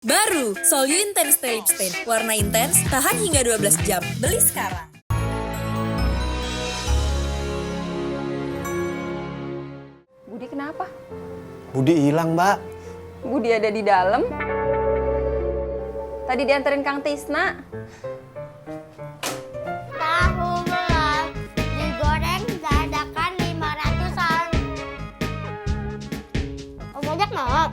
Baru, Solyu Intense Stay Lip Stain. Warna intens, tahan hingga 12 jam. Beli sekarang. Budi kenapa? Budi hilang, Mbak. Budi ada di dalam. Tadi dianterin Kang Tisna. Tahu belas digoreng dadakan 500-an. Om ojek mau?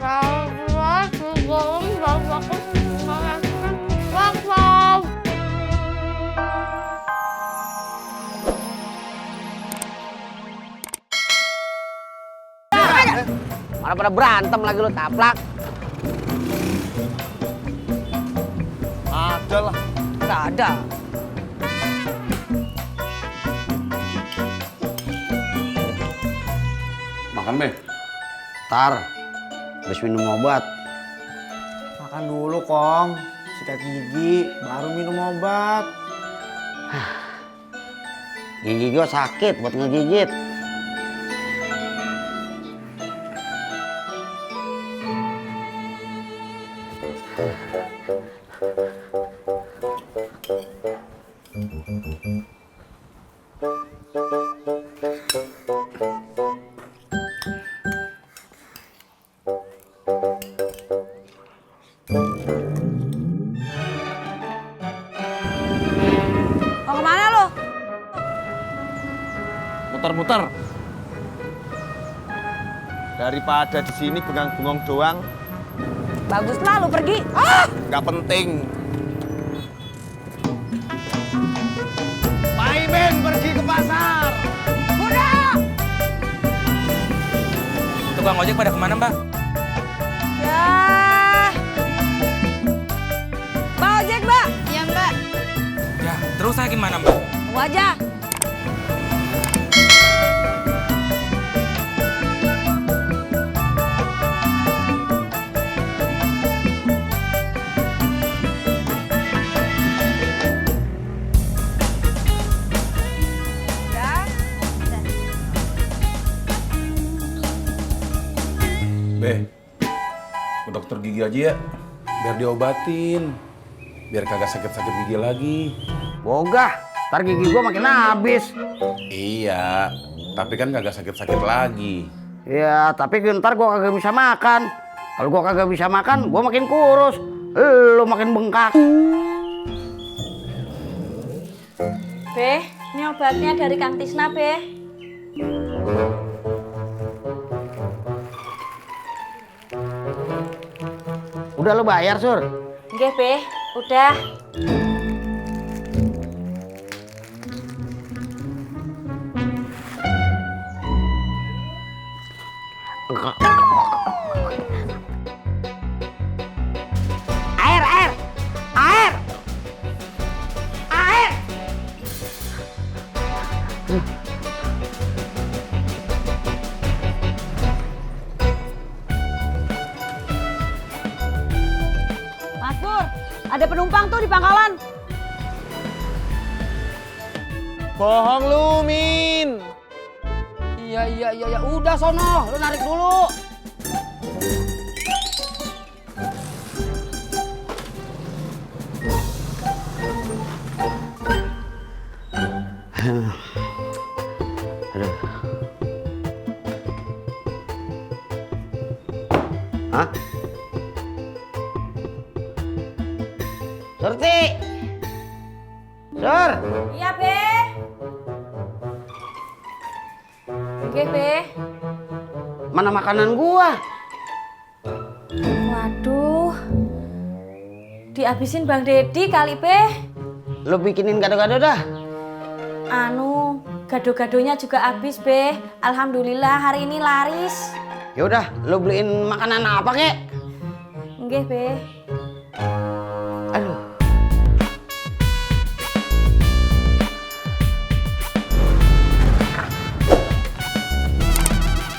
Tahu belas digoreng dadakan 500-an. Wow. Malah pada berantem lagi lu taplak. Ada lah. Nggak ada. Makan, Be. Tar, habis minum obat. Makan dulu, Kong. Sikat gigi, baru minum obat. Gigi gua sakit buat ngegigit. Mau kemana lo? Muter-muter. Daripada di sini bengong-bengong doang, Bagus lah lo pergi. nggak penting. Paimin pergi ke pasar. Tukang ojek pada kemana, Mbak? Ya. Mbak ojek, Mbak. Iya, Mbak. Ya, terus saya gimana, Mbak? Tunggu aja. Be, ke dokter gigi aja ya. Biar diobatin. Biar kagak sakit-sakit gigi lagi. Bogah, ntar gigi gua makin habis. Iya, tapi kan kagak sakit-sakit lagi. Ya, tapi ntar gua kagak bisa makan. Kalau gua kagak bisa makan, gua makin kurus. Lu makin bengkak. Be, ini obatnya dari Kang Tisna, Be. Udah lu bayar, Sur? Nggih, Be. Udah. Air. Mas Pur, ada penumpang tuh di pangkalan. Bohong lu, Min. Iya. Udah sono, lu narik dulu. Aduh. Hah? Surti! Sur! Iya, Be. Nggih, Be. Mana makanan gua? Waduh. Dihabisin Bang Dedi kali, Be. Lu bikinin gado-gado dah. Gado-gadonya juga habis, Be. Alhamdulillah hari ini laris. Ya udah, lu beliin makanan apa kek? Nggih, Be. Aduh.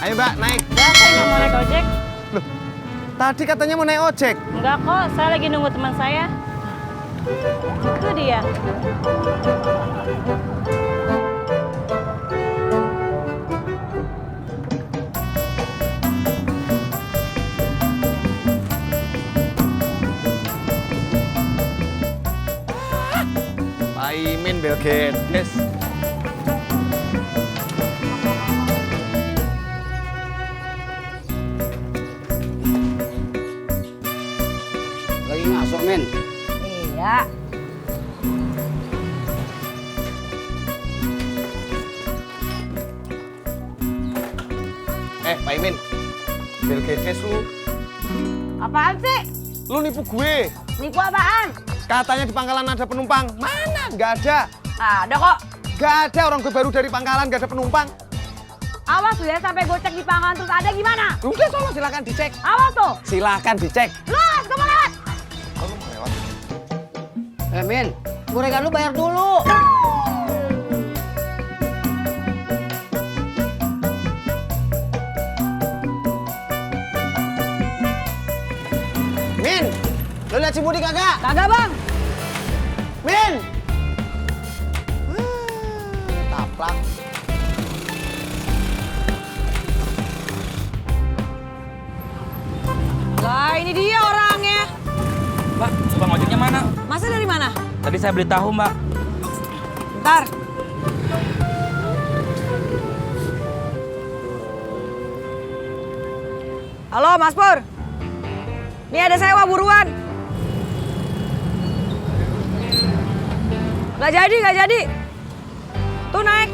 Ayo, Mbak, naik. Ya, saya nggak mau naik ojek. Tadi katanya mau naik ojek. Enggak kok, saya lagi nunggu teman saya. Itu dia. Bill Gates. Lagi ngaso, men. Iya. Pak Imin. Bill Gates lu. Apaan sih? Lu nipu gue. Nipu apaan? Katanya di pangkalan ada penumpang. Mana? Nggak ada. Ada kok. Nggak ada, orang gue baru dari pangkalan nggak ada penumpang. Awas tuh ya, sampai gue cek di pangkalan terus ada gimana? Udah sono, silakan dicek. Awas tuh. Silakan dicek. Los, gue mau lewat. Oh, lu mau lewat? Min, gorengan lu bayar dulu. Min, lu lihat si Budi kagak? Kagak, Bang. Min! Taplak. Lah, ini dia orangnya. Mbak, tukang ojeknya mana? Masa dari mana? Tadi saya beli tahu, Mbak. Bentar. Halo, Mas Pur. Ini ada sewa buruan. Gak jadi. Tuh naik.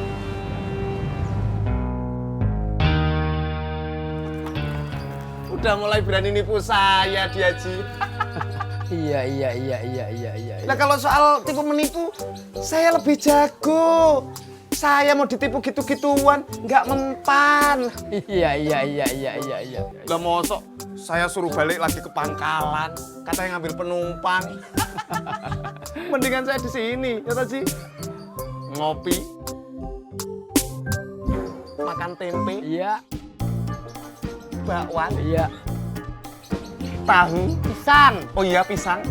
Udah mulai berani nipu saya dia, Ji. Iya. Nah kalau soal tipu menipu, saya lebih jago. Saya mau ditipu gitu-gituan, nggak mempan. Iya. Lah mosok saya suruh balik lagi ke pangkalan, katanya ngambil penumpang. Mendingan saya di sini, ya toh, Ji? Ngopi, makan tempe, Iya. bakwan, Iya. tahu, Pisang. oh iya pisang,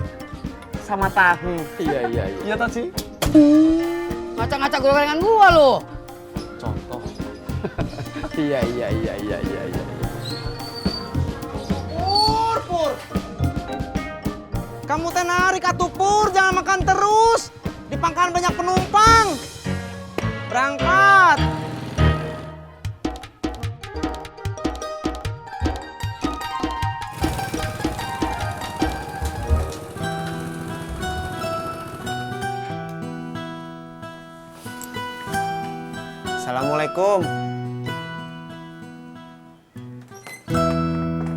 sama tahu. Iya. Iya toh, Ji? Ngacak-ngacak gorengan gua lo. Contoh. Iya. Pur. Kamu teh narik atuh Pur, jangan makan terus. Di pangkalan banyak penumpang. Berangkat. Assalamualaikum.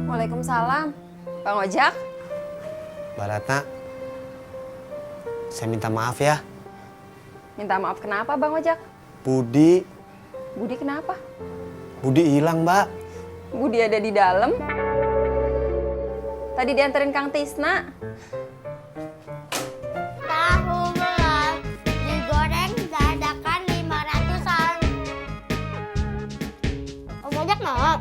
Waalaikumsalam. Bang Ojak? Mbak Ratna, saya minta maaf ya. Minta maaf kenapa Bang Ojak? Budi kenapa? Budi hilang, Mbak. Budi ada di dalam. Tadi dianterin Kang Tisna. Tahu belas digoreng dadakan 500-an. Om Ojak mau?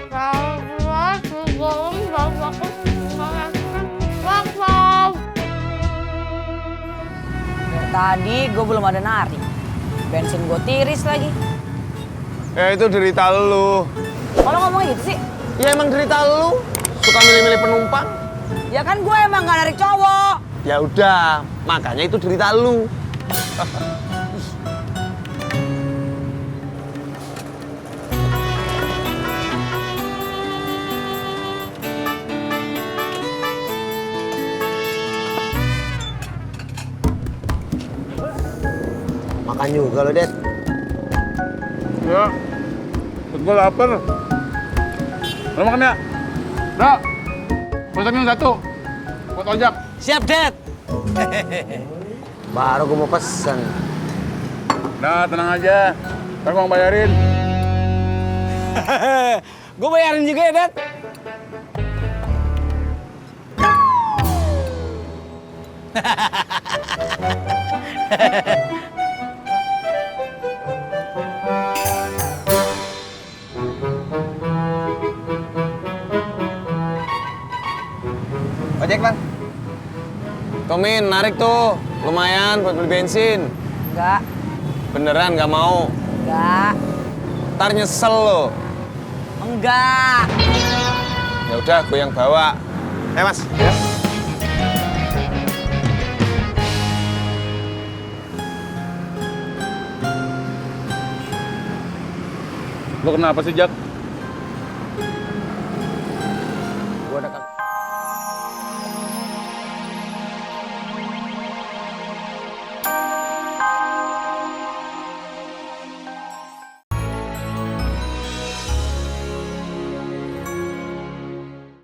Tahu belas digoreng dadakan 500-an. Wow. Dari tadi gue belum ada narik. Bensin gue tiris lagi. Ya itu derita lu. Kalau ngomongnya gitu sih? Ya emang derita lu. Suka milih-milih penumpang. Ya kan gue emang gak narik cowok. Ya udah, makanya itu derita lu. Makan juga lo, Det. Ya, gue lapar. Lo makan ya? Dak, pesan yang satu. Buat Ojak. Siap, Det. Baru gue mau pesen. Nah, tenang aja. Ntar gue bayarin. Gue bayarin juga ya, Det. Ojek, Bang. Tomin, narik tuh. Lumayan buat beli bensin. Enggak. Beneran nggak mau? Enggak. Ntar nyesel lo. Enggak. Ya udah, gue yang bawa. Mas. Ya. Lo kenapa sih, Jak?